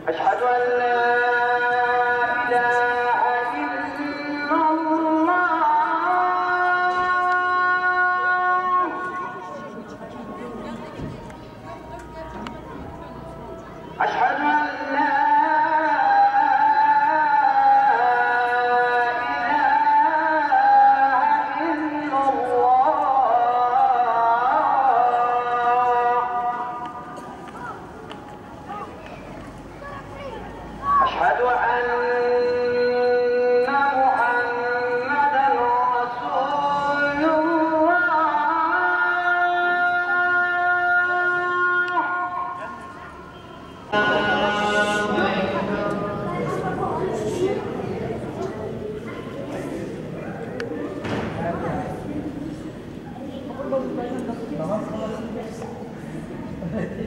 أشهد أن لا إله إلا الله أشهد أن لا إله إلا الله أشهد أن محمدًا رسول الله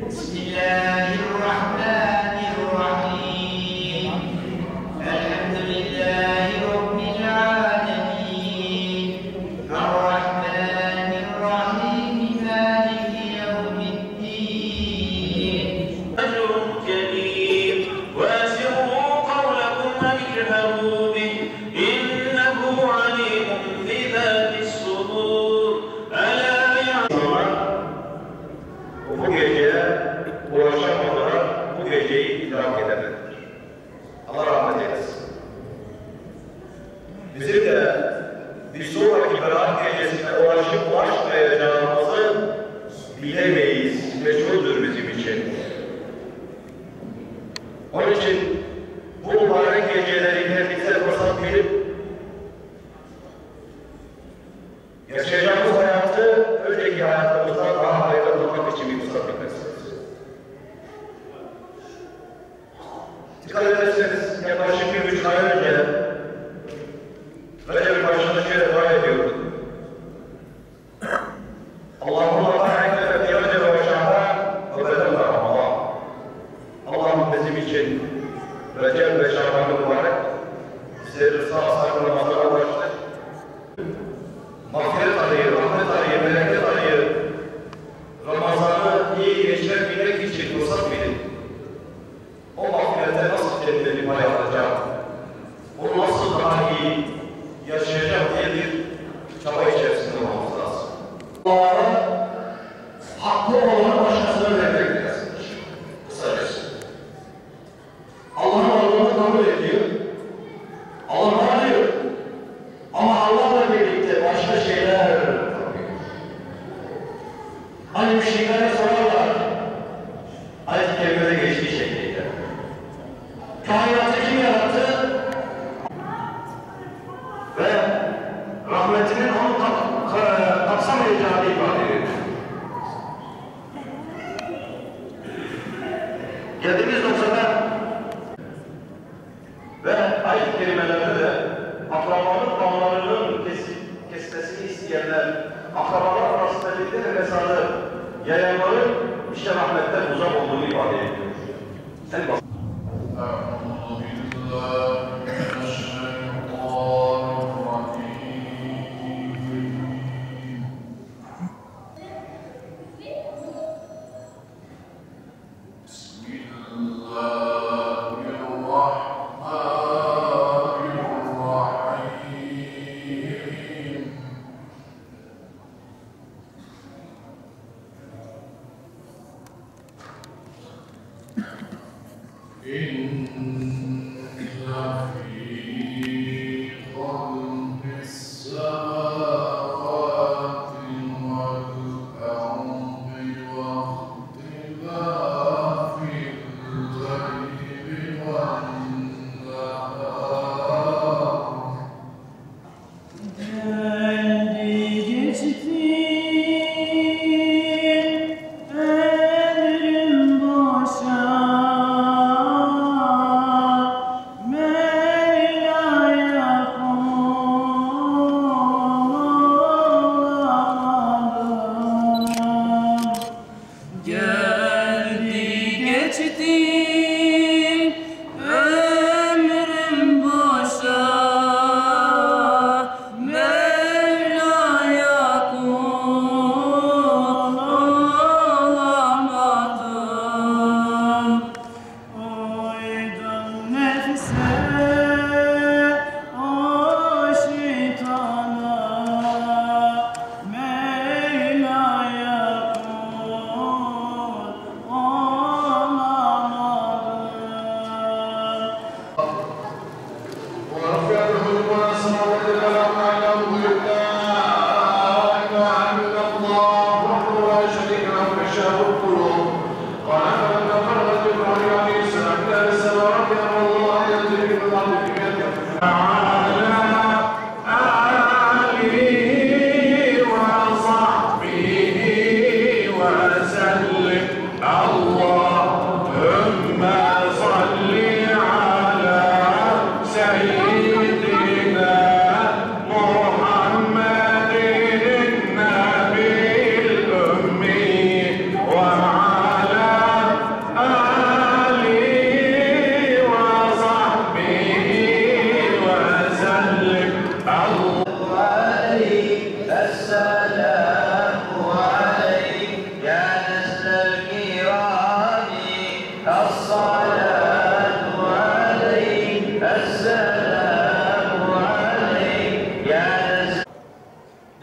بسم الله الرحمن الرحيم الحمد لله رب العالمين الرحمن الرحيم مالك يوم الدين أجر كريم وأسروا قولكم واجهروا به إنه عليم بذات الصدور ألا يعلم bu geceye ulaşamadılar, bu geceyi idrak edemediler. Allah rahmet eylesin. Bizim de bir sonraki Berat gecesine ulaşmayacağımızı bilemeyiz, meçhuldür bizim için. Onun için bu mübarek gecelerinde bize fırsat verip yaşayacağımız hayatı önceki hayatımızdan daha hayırlı kılmak için bir fırsat vermesiniz. Dikkat ederseniz yaklaşık 1,5 ay önce Recep başında şöyle dua ediyordum. Allahümme barik leke fi Recep ve Şaban ve belagha Ramazan. Allah'ım bizim için Recep ve Şaban'ı mübarek, bizleri sağ salim Ramazan'a ulaştır. Mağfiret arayı, rahmet arayı, bereket arayı, Ramazan'ı iyi geçirebilmek için fırsat verin. O mağfirete nasıl kendimi pay alacağım, onu nasıl daha iyi yaşayacağım diye bir çaba içerisinde olmamız lazım. Allah'a hakkı olanı başkasına vermek lazım. Kısacası. Allah'ın varlığını kabul ediyor. Allah varlıyor. Ama Allah'la birlikte başka şeyler yapıyor. Hani müşriklere sorarlar, ayet-i kerimede geçtiği şekilde. Kainatı kim yarattı? Ve rahmetinin onu kapsamayacağını ifade ediyor. Geldiğimiz noktada ve ayet-i kerimelerde de akrabalık bağlarının kesmesini isteyenler, akrabalar arasında birlikte ve mesafe yayanların işte rahmetten uzak olduğunu ifade ediyor. En basit. Emrim boşa ettin ömrüm boşa, Mevla'ya kul olamadım. Uydum nefse, o şeytana, Mevla'ya kul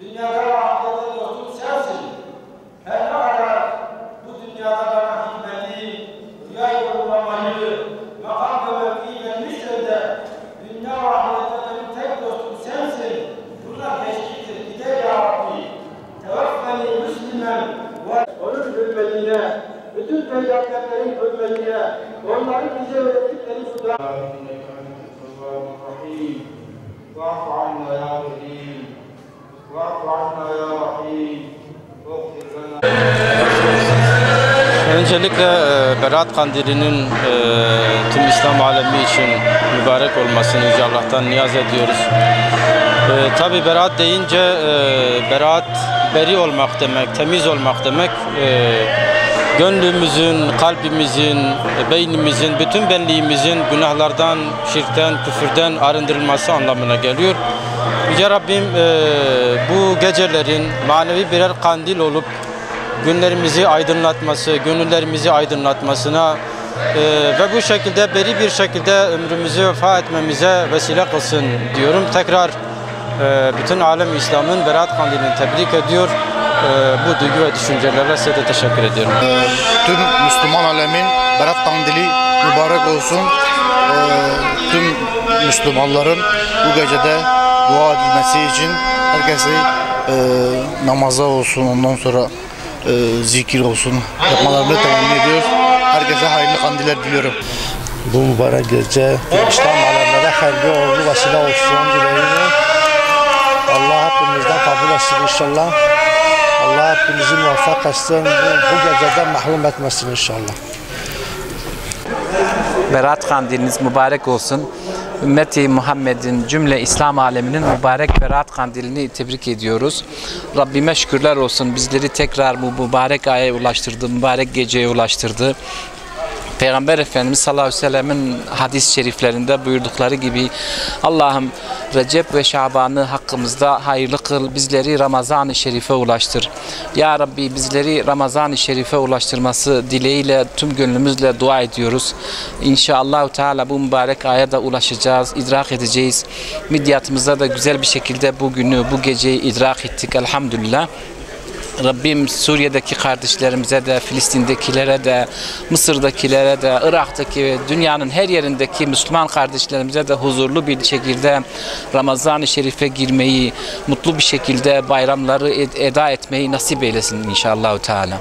Dünyada ve ahirette dostum sensin. Her ne kadar bu dünyada bana hizmeti, rüya yorumlamayı, makam ve mevkiyi vermişler de dünya ve ahirette benim tek dostum sensin. Bunlar geçicidir. Gider ya Rabbi. Tevaffeni Müslüman ve onun hürmetine, bütün peygamberlerin hürmetine, onların bize öğrettikleri suda. واعف عنا يا رحيم واعف عنا يا رحيم واغفر لنا. Öncelikle Berat Kandili'nin tüm İslam alemi için mübarek olmasını Yüce Allah'tan niyaz ediyoruz. Tabi Berat deyince Berat beri olmak demek, temiz olmak demek. Gönlümüzün, kalbimizin, beynimizin, bütün benliğimizin günahlardan, şirkten, küfürden arındırılması anlamına geliyor. Yüce Rabbim bu gecelerin manevi birer kandil olup günlerimizi aydınlatması, gönüllerimizi aydınlatmasına ve bu şekilde beri bir şekilde ömrümüzü vefa etmemize vesile kılsın diyorum. Tekrar bütün alem İslam'ın Berat Kandili'ni tebrik ediyor. Bu duygu ve düşüncelerle size de teşekkür ediyorum. Tüm Müslüman alemin Berat Kandili mübarek olsun. Tüm Müslümanların bu gecede dua edilmesi için herkese namaza olsun, ondan sonra zikir olsun yapmalarını temenni ediyoruz. Herkese hayırlı kandiller diliyorum. Bu mübarek gece İslam alemlere hayırlı uğurlu vesile olsun dileğiyle. Allah hepimizden kabul etsin inşallah. Allah hepimizi muvaffak etsin. Bu geceden mahrum etmesin inşallah. Berat Kandiliniz mübarek olsun. Ümmeti Muhammed'in cümle İslam aleminin mübarek Berat Kandilini tebrik ediyoruz. Rabbime şükürler olsun, bizleri tekrar bu mübarek aya ulaştırdı, mübarek geceye ulaştırdı. Peygamber Efendimiz sallallahu aleyhi ve sellem'in hadis-i şeriflerinde buyurdukları gibi Allah'ım Recep ve Şaban'ı hakkımızda hayırlı kıl, bizleri Ramazan-ı Şerif'e ulaştır. Ya Rabbi bizleri Ramazan-ı Şerif'e ulaştırması dileğiyle tüm gönlümüzle dua ediyoruz. İnşallah Teala bu mübarek aya da ulaşacağız, idrak edeceğiz. Midyatımızda da güzel bir şekilde bugünü, bu geceyi idrak ettik elhamdülillah. Rabbim Suriye'deki kardeşlerimize de, Filistin'dekilere de, Mısır'dakilere de, Irak'taki ve dünyanın her yerindeki Müslüman kardeşlerimize de huzurlu bir şekilde Ramazan-ı Şerif'e girmeyi, mutlu bir şekilde bayramları eda etmeyi nasip eylesin inşallah Teala.